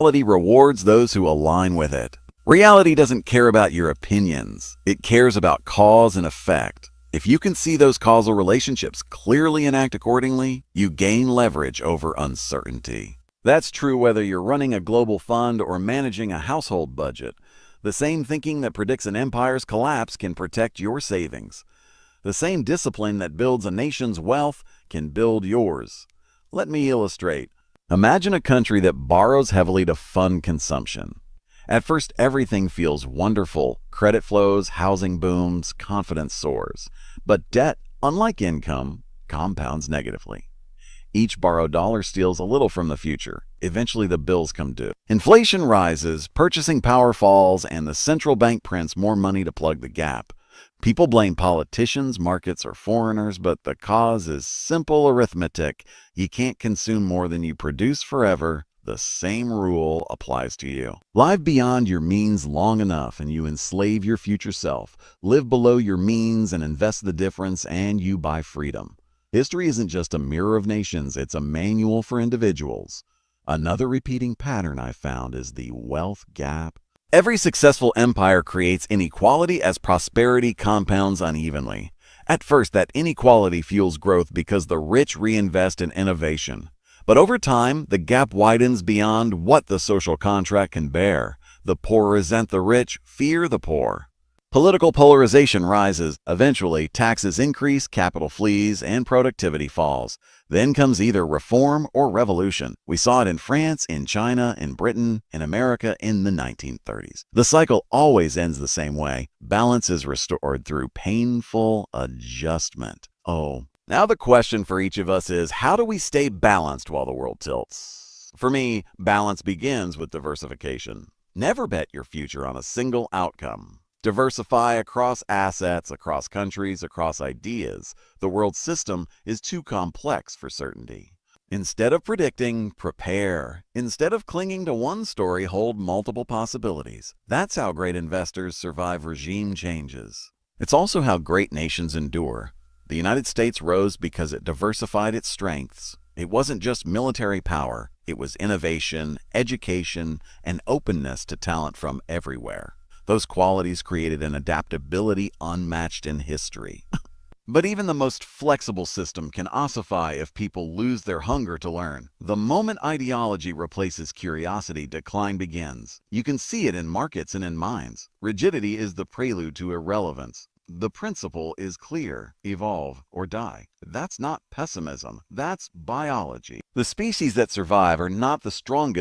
Reality rewards those who align with it. Reality doesn't care about your opinions. It cares about cause and effect. If you can see those causal relationships clearly and act accordingly, you gain leverage over uncertainty. That's true whether you're running a global fund or managing a household budget. The same thinking that predicts an empire's collapse can protect your savings. The same discipline that builds a nation's wealth can build yours. Let me illustrate. Imagine a country that borrows heavily to fund consumption. At first, everything feels wonderful. Credit flows, housing booms, confidence soars. But debt, unlike income, compounds negatively. Each borrowed dollar steals a little from the future. Eventually, the bills come due. Inflation rises, purchasing power falls, and the central bank prints more money to plug the gap. People blame politicians, markets, or foreigners, but the cause is simple arithmetic. You can't consume more than you produce forever. The same rule applies to you. Live beyond your means long enough and you enslave your future self. Live below your means and invest the difference and you buy freedom. History isn't just a mirror of nations, it's a manual for individuals. Another repeating pattern I found is the wealth gap. Every successful empire creates inequality as prosperity compounds unevenly. At first, that inequality fuels growth because the rich reinvest in innovation. But over time, the gap widens beyond what the social contract can bear. The poor resent the rich, fear the poor. Political polarization rises. Eventually, taxes increase, capital flees, and productivity falls. Then comes either reform or revolution. We saw it in France, in China, in Britain, in America in the 1930s. The cycle always ends the same way. Balance is restored through painful adjustment. Now the question for each of us is, how do we stay balanced while the world tilts? For me, balance begins with diversification. Never bet your future on a single outcome. Diversify across assets, across countries, across ideas. The world system is too complex for certainty. Instead of predicting, prepare. Instead of clinging to one story, hold multiple possibilities. That's how great investors survive regime changes. It's also how great nations endure. The United States rose because it diversified its strengths. It wasn't just military power. It was innovation, education, and openness to talent from everywhere. Those qualities created an adaptability unmatched in history. But even the most flexible system can ossify if people lose their hunger to learn. The moment ideology replaces curiosity, decline begins. You can see it in markets and in minds. Rigidity is the prelude to irrelevance. The principle is clear: evolve or die. That's not pessimism. That's biology. The species that survive are not the strongest.